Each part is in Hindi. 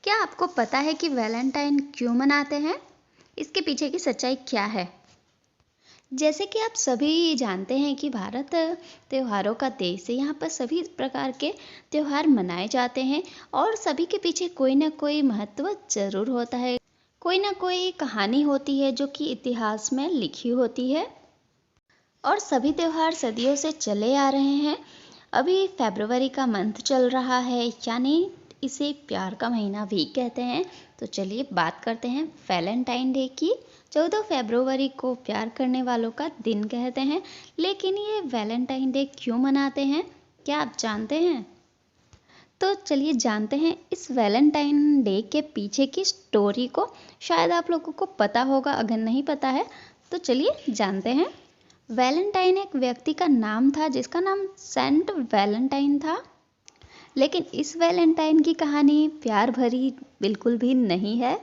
क्या आपको पता है कि वैलेंटाइन क्यों मनाते हैं? इसके पीछे की सच्चाई क्या है? जैसे कि आप सभी जानते हैं कि भारत त्योहारों का देश है। यहाँ पर सभी प्रकार के त्योहार मनाए जाते हैं और सभी के पीछे कोई ना कोई महत्व ज़रूर होता है। कोई ना कोई कहानी होती है जो कि इतिहास में लिखी होती है और सभी त्योहार सदियों से चले आ रहे हैं। अभी फरवरी का मंथ चल रहा है, यानी इसे प्यार का महीना भी कहते हैं। तो चलिए बात करते हैं वैलेंटाइन डे की। 14 फरवरी को प्यार करने वालों का दिन कहते हैं, लेकिन ये वैलेंटाइन डे क्यों मनाते हैं, क्या आप जानते हैं? तो चलिए जानते हैं इस वैलेंटाइन डे के पीछे की स्टोरी को। शायद आप लोगों को पता होगा, अगर नहीं पता है तो चलिए जानते हैं। वैलेंटाइन एक व्यक्ति का नाम था जिसका नाम सेंट वैलेंटाइन था। लेकिन इस वैलेंटाइन की कहानी प्यार भरी बिल्कुल भी नहीं है।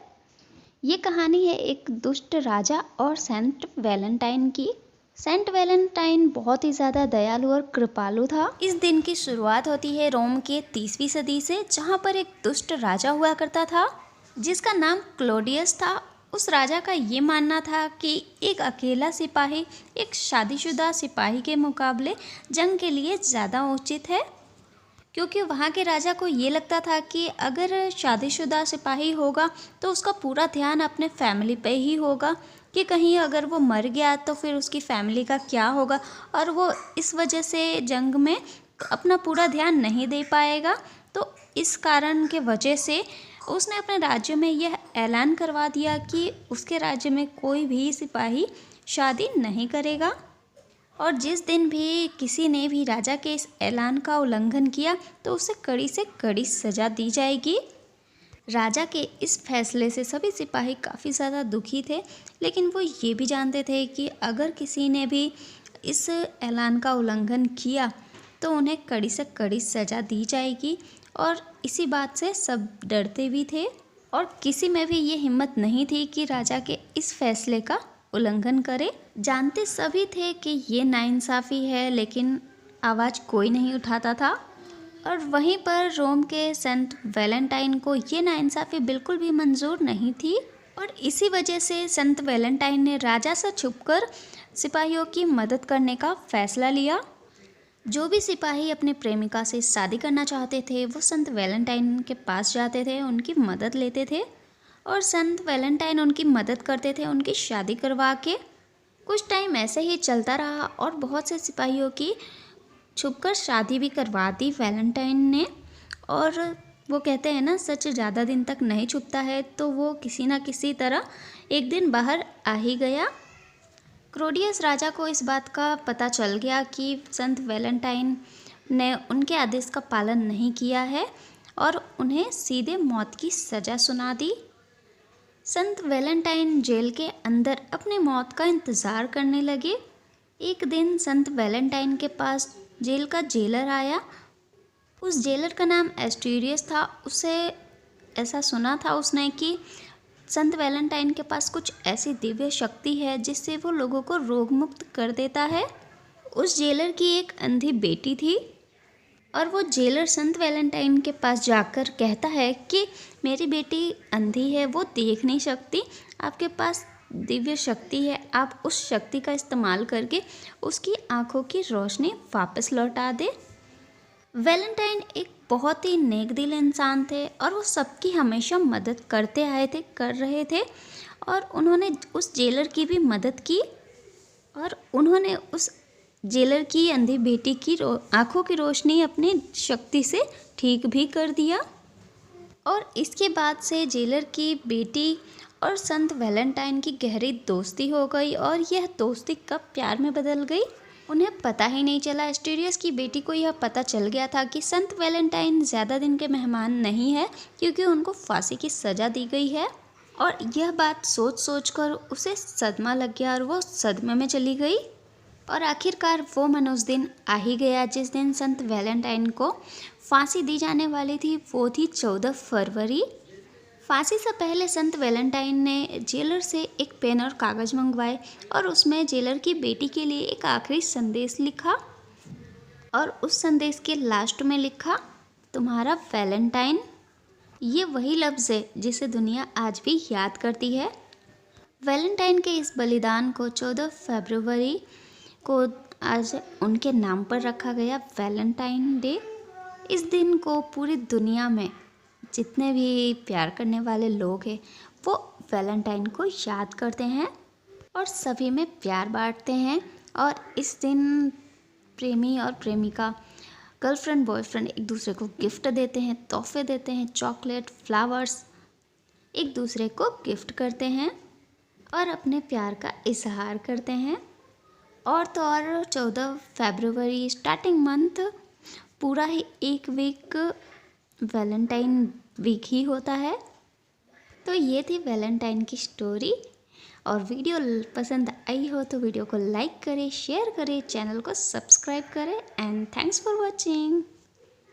ये कहानी है एक दुष्ट राजा और सेंट वैलेंटाइन की। सेंट वैलेंटाइन बहुत ही ज़्यादा दयालु और कृपालु था। इस दिन की शुरुआत होती है रोम के 30वीं सदी से, जहाँ पर एक दुष्ट राजा हुआ करता था जिसका नाम क्लोडियस था। उस राजा का ये मानना था कि एक अकेला सिपाही एक शादीशुदा सिपाही के मुकाबले जंग के लिए ज़्यादा उचित है, क्योंकि वहाँ के राजा को ये लगता था कि अगर शादीशुदा सिपाही होगा तो उसका पूरा ध्यान अपने फैमिली पे ही होगा, कि कहीं अगर वो मर गया तो फिर उसकी फैमिली का क्या होगा, और वो इस वजह से जंग में अपना पूरा ध्यान नहीं दे पाएगा। तो इस कारण के वजह से उसने अपने राज्य में यह ऐलान करवा दिया कि उसके राज्य में कोई भी सिपाही शादी नहीं करेगा, और जिस दिन भी किसी ने भी राजा के इस ऐलान का उल्लंघन किया तो उसे कड़ी से कड़ी सज़ा दी जाएगी। राजा के इस फैसले से सभी सिपाही काफ़ी ज़्यादा दुखी थे, लेकिन वो ये भी जानते थे कि अगर किसी ने भी इस ऐलान का उल्लंघन किया तो उन्हें कड़ी से कड़ी सज़ा दी जाएगी। और इसी बात से सब डरते भी थे और किसी में भी ये हिम्मत नहीं थी कि राजा के इस फैसले का उल्लंघन करे। जानते सभी थे कि ये नाइंसाफ़ी है, लेकिन आवाज़ कोई नहीं उठाता था। और वहीं पर रोम के सेंट वैलेंटाइन को ये नाइंसाफ़ी बिल्कुल भी मंजूर नहीं थी, और इसी वजह से संत वैलेंटाइन ने राजा से छुपकर सिपाहियों की मदद करने का फैसला लिया। जो भी सिपाही अपने प्रेमिका से शादी करना चाहते थे वो संत वैलेंटाइन के पास जाते थे, उनकी मदद लेते थे, और संत वैलेंटाइन उनकी मदद करते थे उनकी शादी करवा के। कुछ टाइम ऐसे ही चलता रहा और बहुत से सिपाहियों की छुपकर शादी भी करवा दी वैलेंटाइन ने। और वो कहते हैं ना, सच ज़्यादा दिन तक नहीं छुपता है, तो वो किसी ना किसी तरह एक दिन बाहर आ ही गया। क्लोडियस राजा को इस बात का पता चल गया कि संत वैलेंटाइन ने उनके आदेश का पालन नहीं किया है और उन्हें सीधे मौत की सज़ा सुना दी। संत वैलेंटाइन जेल के अंदर अपनी मौत का इंतज़ार करने लगे। एक दिन संत वैलेंटाइन के पास जेल का जेलर आया। उस जेलर का नाम एस्टीरियस था। उसे ऐसा सुना था उसने कि संत वैलेंटाइन के पास कुछ ऐसी दिव्य शक्ति है जिससे वो लोगों को रोग मुक्त कर देता है। उस जेलर की एक अंधी बेटी थी और वो जेलर संत वैलेंटाइन के पास जाकर कहता है कि मेरी बेटी अंधी है, वो देख नहीं सकती, आपके पास दिव्य शक्ति है, आप उस शक्ति का इस्तेमाल करके उसकी आंखों की रोशनी वापस लौटा दे। वैलेंटाइन एक बहुत ही नेक दिल इंसान थे और वो सबकी हमेशा मदद करते आए थे, कर रहे थे, और उन्होंने उस जेलर की भी मदद की और उन्होंने उस जेलर की अंधी बेटी की आंखों की रोशनी अपनी शक्ति से ठीक भी कर दिया। और इसके बाद से जेलर की बेटी और संत वैलेंटाइन की गहरी दोस्ती हो गई और यह दोस्ती कब प्यार में बदल गई उन्हें पता ही नहीं चला। एस्टीरियस की बेटी को यह पता चल गया था कि संत वैलेंटाइन ज़्यादा दिन के मेहमान नहीं है, क्योंकि उनको फांसी की सज़ा दी गई है। और यह बात सोच सोच कर उसे सदमा लग गया और वो सदमे में चली गई। और आखिरकार वो मन उस दिन आ ही गया जिस दिन संत वैलेंटाइन को फांसी दी जाने वाली थी। वो थी 14 फरवरी। फांसी से पहले संत वैलेंटाइन ने जेलर से एक पेन और कागज़ मंगवाए और उसमें जेलर की बेटी के लिए एक आखिरी संदेश लिखा, और उस संदेश के लास्ट में लिखा, तुम्हारा वैलेंटाइन। ये वही लफ्ज़ है जिसे दुनिया आज भी याद करती है। वैलेंटाइन के इस बलिदान को 14 फरवरी को आज उनके नाम पर रखा गया, वैलेंटाइन डे। इस दिन को पूरी दुनिया में जितने भी प्यार करने वाले लोग हैं वो वैलेंटाइन को याद करते हैं और सभी में प्यार बांटते हैं। और इस दिन प्रेमी और प्रेमिका, गर्लफ्रेंड बॉयफ्रेंड एक दूसरे को गिफ्ट देते हैं, तोहफे देते हैं, चॉकलेट, फ्लावर्स एक दूसरे को गिफ्ट करते हैं और अपने प्यार का इजहार करते हैं। और तो और 14 फरवरी स्टार्टिंग मंथ पूरा ही एक वीक वैलेंटाइन वीक ही होता है। तो ये थी वैलेंटाइन की स्टोरी। और वीडियो पसंद आई हो तो वीडियो को लाइक करें, शेयर करें, चैनल को सब्सक्राइब करें एंड थैंक्स फॉर वॉचिंग।